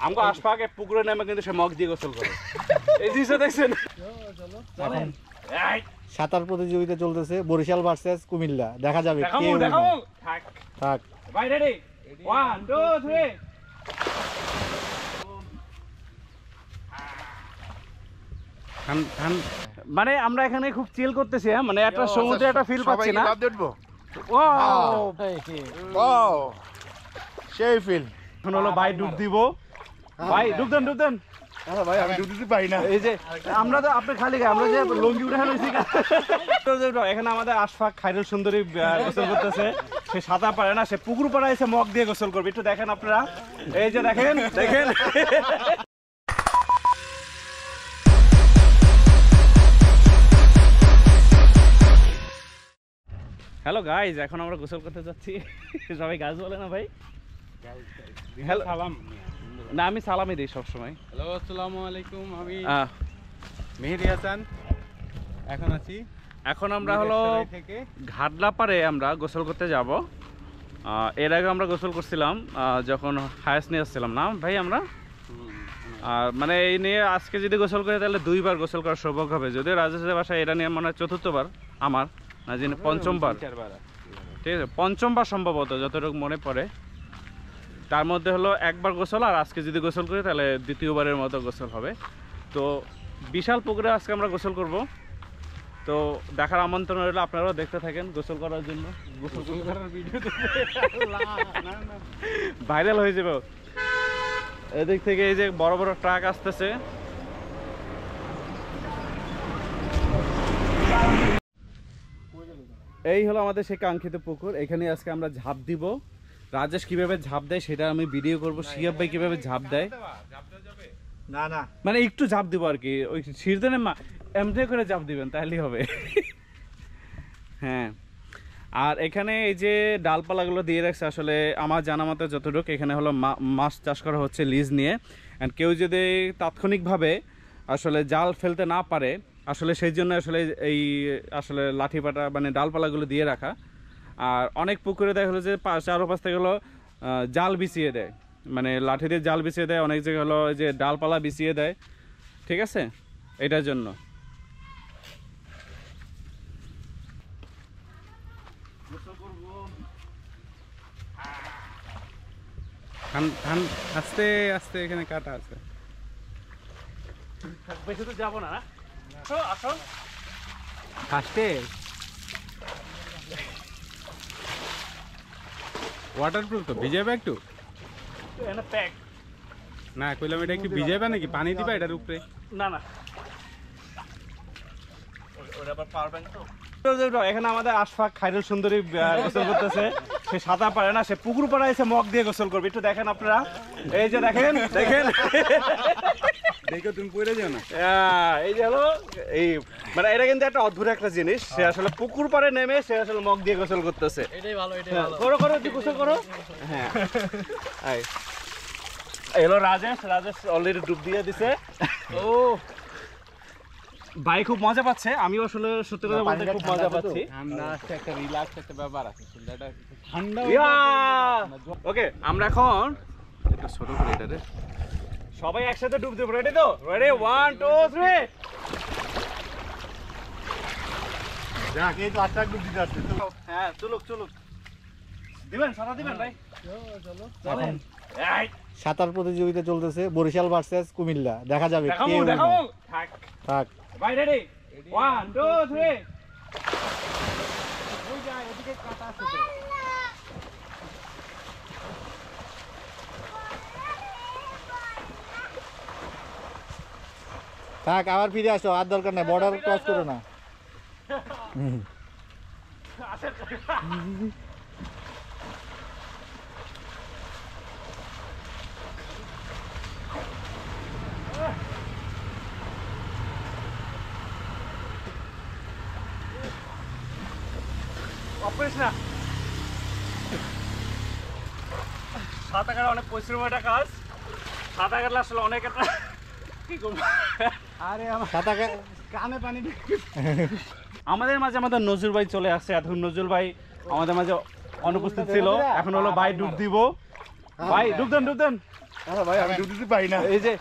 আমগো আশপাকে পুকুরে নামে কিন্তু সে মগ দিয়ে গোসল করে। এই জিনিসটা দেখছেন? এখন সাঁতার প্রতিযোগিতা চলতেছে বরিশাল ভার্সেস কুমিল্লা, দেখা যাবে কে থাক থাক। ভাই রেডি 1 2 3 মানে আমরা এখানে খুব চিল করতেছি, মানে একটা সমুদ্রে একটা ফিল পাচ্ছি না? ওয়াও সেই ফিল। এখন হলো ভাই ডুব দিব, ভাই ডুব দেন। ভাই আমি ডুব দিতে পারি না। এই যে আমরা তো আপনি খালি গায়ে, আমরা যে লঙ্গি উঠে হয়েছি। এখানে আমাদের আশফাক খায়রুল সুন্দরী গোসল করতেছে, সে সাঁতার পারে না, সে পুকুর পাড়ায় এসে মগ দিয়ে গোসল করবে। একটু দেখেন আপনারা, এই যে দেখেন। হ্যালো গাইজ, এখন আমরা গোসল করতে যাচ্ছি। সবাই গাছ বলে না ভাই? হ্যালো সালাম না, আমি সালামই দিই সবসময়। হ্যালো আসসালামু আলাইকুম, আমি মেহেদি হাসান। এখন আমরা হলো ঘাটলা পারে আমরা গোসল করতে যাব। এর আগে আমরা গোসল করছিলাম যখন হায়াস নিয়ে আসছিলাম না ভাই আমরা। আর মানে এই নিয়ে আজকে যদি গোসল করি তাহলে 2 বার গোসল করার সৌভাগ্য হবে। যদিও রাজেশের বাসায় এটা নিয়ে মনে হয় 4র্থবার, আমার না যিনি 5ম বার, ঠিক আছে 5ম বার সম্ভবত যতটুকু মনে পড়ে। তার মধ্যে হলো 1 বার গোসল, আর আজকে যদি গোসল করি তাহলে 2য় বারের মতো গোসল হবে। তো বিশাল পুকুরে আজকে আমরা গোসল করব, তো দেখার আমন্ত্রণ রইল, আপনারাও দেখতে থাকেন গোসল করার জন্য। গোসল করার ভিডিও ভাইরাল হয়ে যাবে। এদিক থেকে এই যে বড় বড় ট্রাক আসতেছে। এই হলো আমাদের সেই কাঙ্ক্ষিত পুকুর, এখানে আজকে আমরা ঝাঁপ দিব। রাজেশ কিভাবে ঝাঁপ দেয় সেটা আমি ভিডিও করব, শিয়াব ভাই কিভাবে ঝাঁপ দেয়। না না মানে একটু ঝাঁপ দিব আর কি, ওই সিরদানে এমনি করে ঝাঁপ দিবেন তাহলেই হবে। হ্যাঁ, আর এখানে এই যে ডালপালাগুলো দিয়ে রাখছে, আসলে আমার জানা মতো যতটুকু এখানে হলো মাছ চাষ করা হচ্ছে লিজ নিয়ে। অ্যান্ড কেউ যদি তাৎক্ষণিকভাবে আসলে জাল ফেলতে না পারে, আসলে সেই জন্য আসলে এই আসলে লাঠি পাটা মানে ডালপালাগুলো দিয়ে রাখা। আর অনেক পুকুরে দেখা হলো যে 4-5 থেকে হলো জাল বিছিয়ে দেয়, মানে লাঠি দিয়ে জাল বিছিয়ে দেয়, অনেক জায়গায় হলো যে ডালপালা বিছিয়ে দেয়, ঠিক আছে এটার জন্য। আস্তে আস্তে এখানে কাটা আছে, বেশি তো যাবো না। আসো ফার্স্টে ওয়াটারপ্রুফ তো ভিজাবে একটু না, কইলাম এটা একটু ভিজাবে নাকি পানি দিবা এটার উপরে? না এখানে আমাদের আশফাক খায়রুল সুন্দরী গোসল করতেছে, সে সাঁতার পারে না, সে পুকুর পাড়ায় এসে মগ দিয়ে গোসল করবে। একটু দেখেন আপনারা, এই যে দেখেন দেখো তুমি পড়ে যাও না। এই যে হলো এই মানে এটা কিন্তু একটা অদ্ভুত একটা জিনিস, সে আসলে পুকুর পাড়ে নেমে সে আসলে মগ দিয়ে গোসল করতেছে। এটাই ভালো, এটাই ভালো। করো তুই গোসল করো। হ্যাঁ এলো রাজেশ অলরেডি ডুব দিয়ে দিছে। ও ভাই খুব মজা পাচ্ছে, আমিও আসলে সত্যি কথা বলতে খুব মজা পাচ্ছি। ঠান্ডা আছে, একটা রিল্যাক্স একটা ব্যাপার আছে, ঠান্ডা। ওকে আমরা এখন একটু ছোট করে এটারে সবাই একসাথে ডুব দেব। রেডি তো? রেডি 1 2 3 যাক, এই তো আটটা ডুব দিতে আসছে। হ্যাঁ চলুক দিবেন, সাদা দিবেন ভাই। এখন সাঁতার প্রতিযোগিতা চলতেছে বরিশাল ভার্সেস কুমিল্লা, দেখা যাবে কে থাক থাক। ভাই রেডি 1 2 3 ওই যায় ওদিকে কাটা আছে তো। থাক, আবার ফিরে আসো, আর দরকার নাই, বর্ডার ক্রস করো না। সাঁতার কাটা অনেক পরিশ্রমের একটা কাজ, সাঁতার কাটলে আসলে অনেক একটা কি করবো। আরে আমার কানে পানি। আমাদের মাঝে আমাদের নজরুল ভাই চলে আসছে। এতক্ষণ নজরুল ভাই আমাদের মাঝে অনুপস্থিত ছিল, এখন হলো ভাই ডুব দিব। ভাই ডুব দেন ভাই আমি ডিউটি পাই না এই যে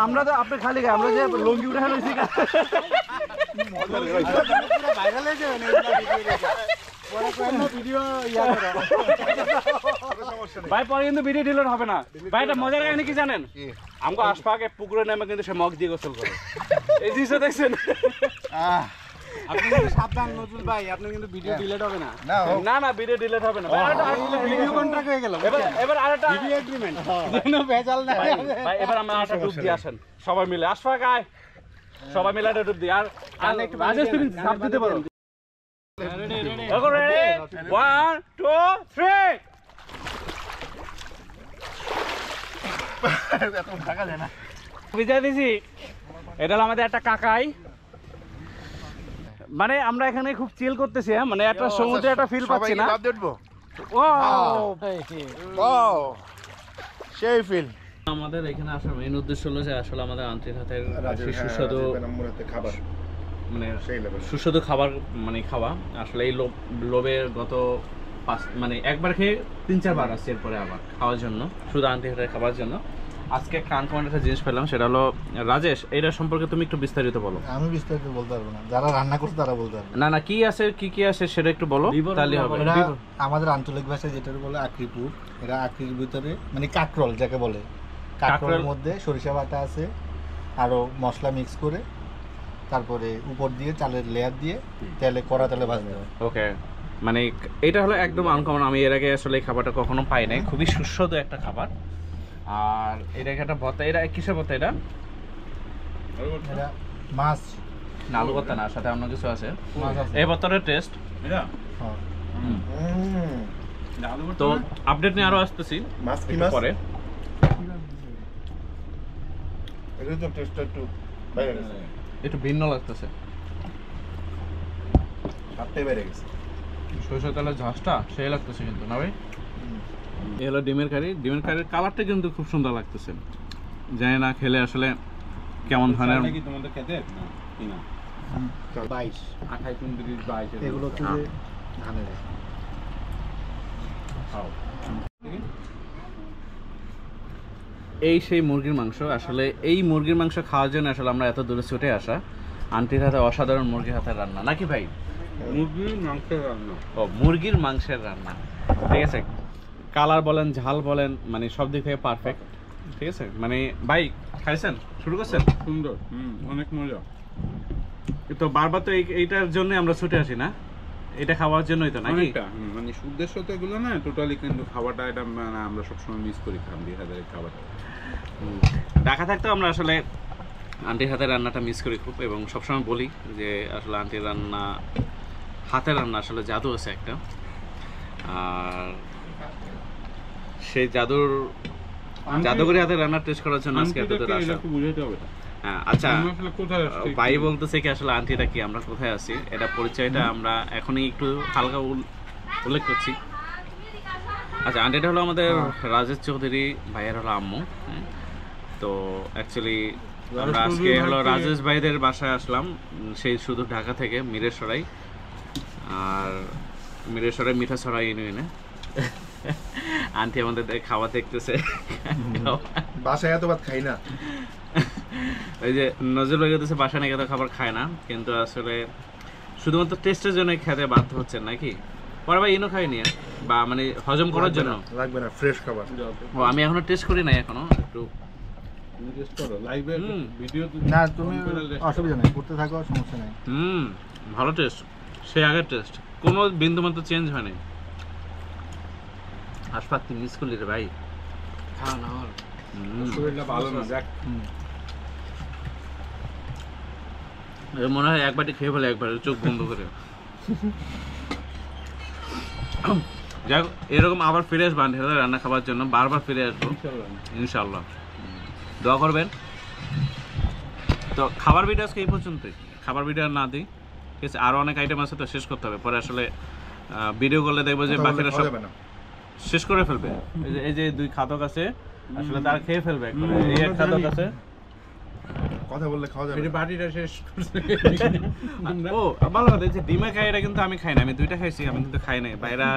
আমরা তো আপনি খালি গায়ে আমরা যে লঙ্গি উঠে লইছি ভাইরাল হয়ে যাবে না পরে কোন ভিডিও ভাই পরে কিন্তু ভিডিও ডিলিট হবে না ভাই এটা মজার কাহিনী কি জানেন আমগো আশপাকে পুকুরে নেমে কিন্তু সে মগ দিয়ে গোসল করে এই জিনিসটা দেখছেন আপনি কিন্তু সাবধান নজরুল ভাই, আপনি কিন্তু ভিডিও ডিলিট হবে না। না ভিডিও ডিলিট হবে না ভাই ভিডিও কন্ট্রাক্ট হয়ে গেল। এবার আরেকটা ভিডিও এগ্রিমেন্ট। কোনো ভেজাল নাই। ভাই এবার আমরা আরেকটা ডুব দিয়ে আসেন সবাই মিলে আশপাক আয় সবাই মিলে একটা ডুব দিই আর রাজেশ তুমি ঝাঁপ দিতে পারো রেডি 1 2 3 এত টাকা দেয় না বিজয় দিছি এটা হলো আমাদের একটা কাকাই মানে আমরা এখানে খুব চিল করতেছি মানে একটা সমুদ্রে একটা ফিল পাচ্ছি না ও সেই ফিল আমাদের এখানে আসার মেইন উদ্দেশ্য হলো যে আসলে আমাদের আন্তরিক হাতের সুস্বাদু খাবার মানে সুস্বাদু খাবার মানে খাওয়া আসলে এই লোভের গত মানে একবার খেয়ে 3-4 বার আসছে এরপরে আবার খাওয়ার জন্য শুধু আন্তরিক হাতের খাবার জন্য আজকে কানকমান্ড একটা জিনিস পেলাম সেটা হলো রাজেশ এটা সম্পর্কে তুমি একটু বিস্তারিত বলো আমি বিস্তারিত বলতে পারবো না যারা রান্না করছে তারা বলতে পারবে না কি আছে কি আছে সেটা একটু বলো তাহলে হবে আমাদের আঞ্চলিক ভাষায় যেটা বলে আকরিপুর এটা আকরির ভিতরে মানে কাকরোল যাকে বলে কাকরোলের মধ্যে সরিষা বাটা আছে আরো মশলা মিক্স করে তারপরে উপর দিয়ে চালের লেয়ার দিয়ে তেলে কড়া তেলে ভাজতে হয় ওকে মানে এটা হলো একদম আনকমন আমি এর আগে আসলে এই খাবারটা কখনো পাই নাই খুবই সুস্বাদু একটা খাবার আর এটা একটা ভর্তা এটা কিসের ভর্তা এটা মাছ না আলু ভর্তা না সাথে অন্য কিছু আছে এই ভর্তাটার টেস্ট তো আপডেট নিয়ে আরো আসতেছি পরে একটু ভিন্ন লাগতেছে সরষের তেলের ঝাঁসটা সেই লাগতেছে কিন্তু না ভাই এই হলো ডিমের কারির কালারটা কিন্তু খুব সুন্দর লাগতেছে জানি না খেলে আসলে কেমন ধরনের তোমাদের খেতে না 22 28 29 22 এগুলো হচ্ছে যে ধানের এই সেই মুরগির মাংস আসলে এই মুরগির মাংস খাওয়ার জন্য আসলে আমরা এত দূরে ছুটে আসা আন্টির হাতে অসাধারণ মুরগির হাতের রান্না নাকি ভাই মুরগির মাংসের রান্না ও মুরগির মাংসের রান্না ঠিক আছে কালার বলেন ঝাল বলেন মানে সব দিক থেকে পারফেক্ট ঠিক আছে মানে ভাই খাইছেন শুরু করছেন সুন্দর অনেক মজা তো বারবার তো এইটার জন্য আমরা ছুটে আসি না এটা খাওয়ার জন্যই তো নাকি মানে উদ্দেশ্য তো এগুলো না টোটালি কিন্তু খাবারটা এটা মানে আমরা সবসময় মিস করি আন্টির হাতের খাবারটা ঢাকা থাকতেও আমরা আসলে আন্টির হাতের রান্নাটা মিস করি খুব এবং সবসময় বলি যে আসলে আন্টির রান্না হাতের রান্না আসলে জাদু আছে একটা আর সেই জাদুঘরি হাতের রান্নার টেস্ট করার জন্য আজকে এত দূর আসা বুঝাইতে হবে হ্যাঁ আচ্ছা ভাই বলতেছে কি আসলে আন্টিটা কি আমরা কোথায় আছি এটা পরিচয়টা আমরা এখনই একটু হালকা উল্লেখ করছি আচ্ছা আন্টিটা হলো আমাদের রাজেশ চৌধুরী ভাইয়ের হলো আম্মু তো অ্যাকচুয়ালি আমরা আজকে হলো রাজেশ ভাইদের বাসায় আসলাম সেই শুধু ঢাকা থেকে মিরেশ্বরাই আর মিরেশ্বরাই মিঠাছড়াই ইউনিয়নে আন্টি আমাদের খাওয়া দেখতেছে বাসায় এত ভাত খাই না ওই যে নজর লেগে গেছে বাসায় নাকি এত খাবার খায় না কিন্তু আসলে শুধুমাত্র টেস্টের জন্য খেতে বাধ্য হচ্ছেন নাকি পরে ভাই ইনো খাইনি বা মানে হজম করার জন্য লাগবে না ফ্রেশ খাবার ও আমি এখনো টেস্ট করি নাই এখনো একটু টেস্ট করো লাইভে ভিডিও না তুমি অসুবিধা নেই করতে থাকো সমস্যা নেই ভালো টেস্ট সেই আগের টেস্ট কোনো বিন্দু মাত্র চেঞ্জ হয়নি হাসপাত তুই মিস করলি রে ভাই খান আমার শরীরটা ভালো না দেখ মনে হয় একবারটি খেয়ে ফেলে একবার চোখ বন্ধ করে যাই হোক এরকম আবার ফিরে আসবো আন্টির রান্না খাবার জন্য বারবার ফিরে আসবো ইনশাল্লাহ দোয়া করবেন তো খাবার ভিডিও আজকে এই পর্যন্তই খাবার ভিডিও আর না দিই ঠিক আছে আরও অনেক আইটেম আছে তো শেষ করতে হবে পরে আসলে ভিডিও করলে দেখবো যে বাকিরা সব শেষ করে ফেলবে এই যে দুই খাদক আছে আসলে তারা খেয়ে ফেলবে এই এক খাদক আছে কথা বললে খাওয়া যাবে বাটিটা শেষ করছে ও ভালো কথা ডিমে খাই এটা কিন্তু আমি খাই না আমি দুইটা খাইছি আমি কিন্তু খাই নাই বাইরা